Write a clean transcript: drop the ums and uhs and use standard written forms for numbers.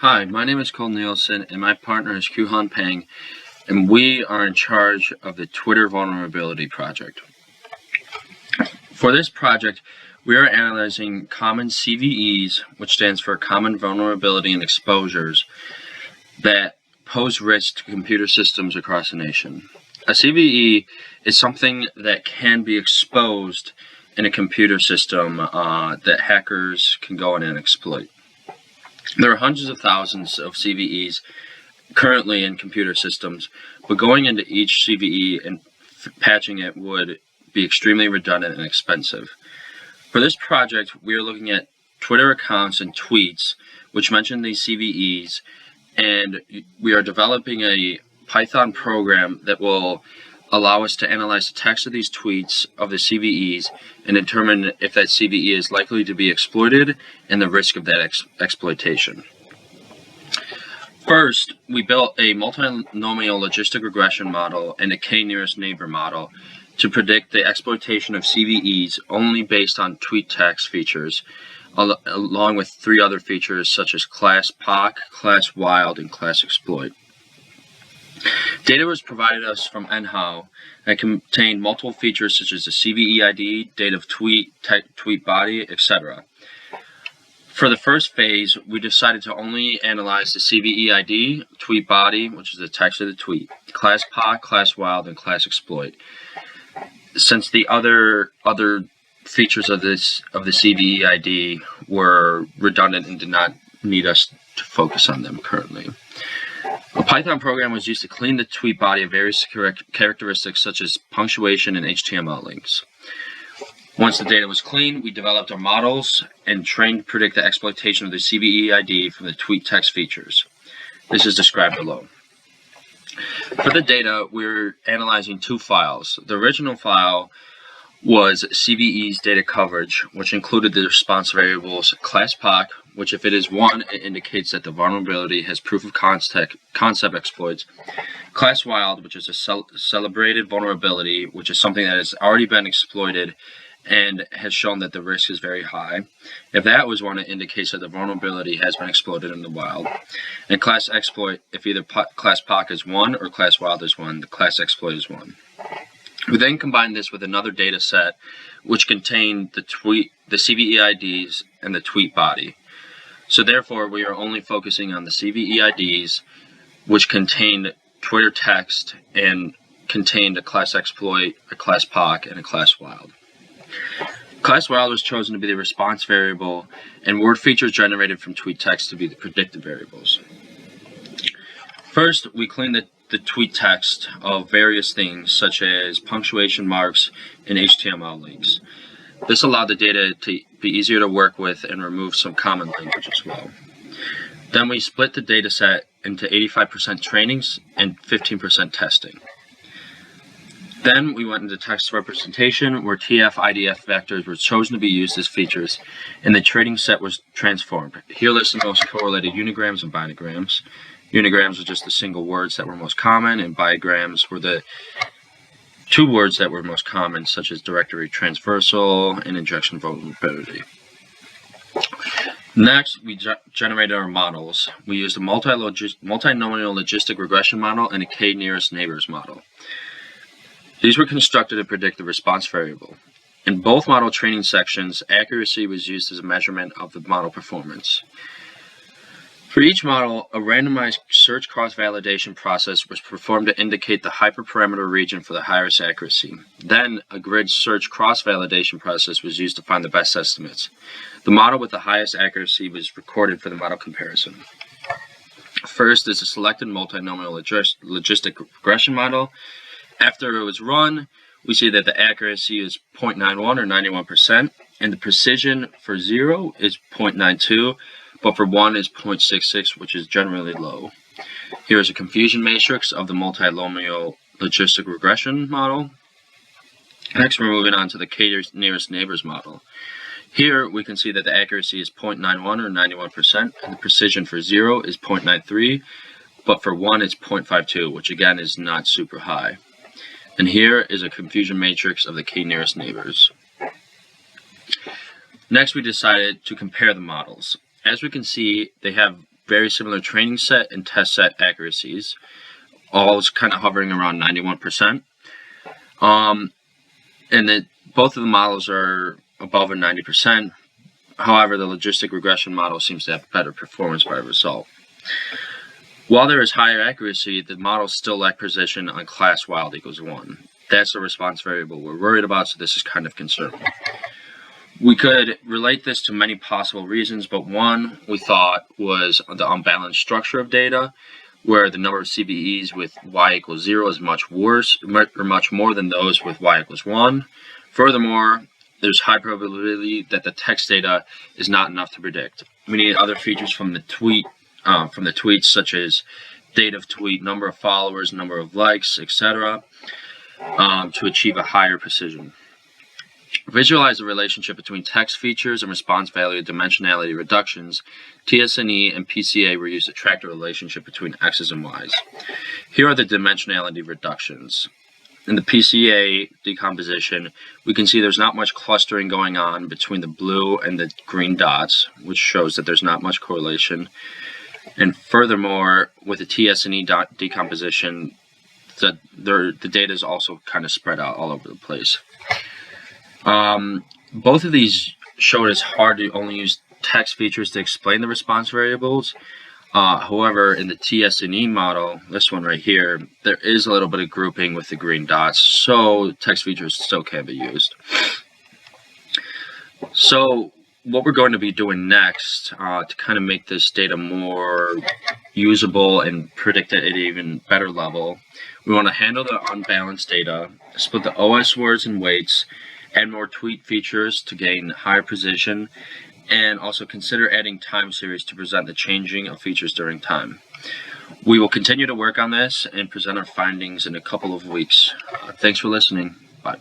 Hi, my name is Cole Nielsen, and my partner is Kuhan Pang, and we are in charge of the Twitter Vulnerability Project. For this project, we are analyzing common CVEs, which stands for Common Vulnerability and Exposures, that pose risk to computer systems across the nation. A CVE is something that can be exposed in a computer system that hackers can go in and exploit. There are hundreds of thousands of CVEs currently in computer systems, but going into each CVE and patching it would be extremely redundant and expensive. For this project, we are looking at Twitter accounts and tweets which mention these CVEs, and we are developing a Python program that will allow us to analyze the text of these tweets of the CVEs and determine if that CVE is likely to be exploited and the risk of that exploitation. First, we built a multinomial logistic regression model and a k-nearest neighbor model to predict the exploitation of CVEs only based on tweet text features, along with three other features such as class POC, class wild, and class exploit. Data was provided us from NHOW that contained multiple features such as the CVE ID, date of tweet, tweet body, etc. For the first phase, we decided to only analyze the CVE ID, tweet body, which is the text of the tweet, class POC, class wild, and class exploit. Since the other features of the CVE ID were redundant and did not need us to focus on them currently. A Python program was used to clean the tweet body of various characteristics such as punctuation and HTML links. Once the data was clean, we developed our models and trained to predict the exploitation of the CVE ID from the tweet text features. This is described below. For the data, we're analyzing two files. The original file was CVE's data coverage, which included the response variables class POC, which if it is 1, it indicates that the vulnerability has proof of concept exploits, class wild, which is a celebrated vulnerability, which is something that has already been exploited and has shown that the risk is very high. If that was 1, it indicates that the vulnerability has been exploited in the wild. And class exploit, if either class POC is 1 or class wild is 1, the class exploit is 1. We then combined this with another data set which contained the CVE IDs and the tweet body. So therefore, we are only focusing on the CVE IDs, which contained Twitter text and contained a class exploit, a class POC, and a class wild. Class wild was chosen to be the response variable, and word features generated from tweet text to be the predicted variables. First, we cleaned the tweet text of various things such as punctuation marks and HTML links. This allowed the data to be easier to work with and remove some common language as well. Then we split the data set into 85% trainings and 15% testing. Then we went into text representation, where TF, IDF vectors were chosen to be used as features, and the training set was transformed. Here lists the most correlated unigrams and biograms. Unigrams were just the single words that were most common, and biograms were the two words that were most common, such as directory transversal and injection vulnerability. Next, we generated our models. We used a multinomial logistic regression model and a k-nearest neighbors model. These were constructed to predict the response variable. In both model training sections, accuracy was used as a measurement of the model performance. For each model, a randomized search cross-validation process was performed to indicate the hyperparameter region for the highest accuracy. Then, a grid search cross-validation process was used to find the best estimates. The model with the highest accuracy was recorded for the model comparison. First is a selected multinomial logistic regression model. After it was run, we see that the accuracy is 0.91 or 91%, and the precision for 0 is 0.92, but for 1 is 0.66, which is generally low. Here is a confusion matrix of the multinomial logistic regression model. Next, we're moving on to the k-nearest neighbors model. Here, we can see that the accuracy is 0.91 or 91%, and the precision for 0 is 0.93, but for 1 it's 0.52, which again is not super high. And here is a confusion matrix of the k-nearest neighbors. Next, we decided to compare the models. As we can see, they have very similar training set and test set accuracies, all kind of hovering around 91%. And both of the models are above a 90%. However, the logistic regression model seems to have better performance by result. While there is higher accuracy, the models still lack precision on class wild equals 1. That's the response variable we're worried about, so this is kind of concerning. We could relate this to many possible reasons, but one we thought was the unbalanced structure of data, where the number of CVEs with y equals 0 is much worse, or much more than those with y equals 1. Furthermore, there's high probability that the text data is not enough to predict. We need other features from the tweets, such as date of tweet, number of followers, number of likes, etc., to achieve a higher precision. Visualize the relationship between text features and response value dimensionality reductions. TSNE and PCA were used to track the relationship between x's and y's. Here are the dimensionality reductions. In the PCA decomposition, we can see there's not much clustering going on between the blue and the green dots, which shows that there's not much correlation. And furthermore, with the TSNE decomposition, the data is also kind of spread out all over the place. Both of these showed it's hard to only use text features to explain the response variables. However, in the TSNE model, this one right here, there is a little bit of grouping with the green dots, so text features still can be used. So what we're going to be doing next to kind of make this data more usable and predict it at an even better level, we want to handle the unbalanced data, split the OS words and weights, add more tweet features to gain higher precision, and also consider adding time series to present the changing of features during time. We will continue to work on this and present our findings in a couple of weeks. Thanks for listening. Bye.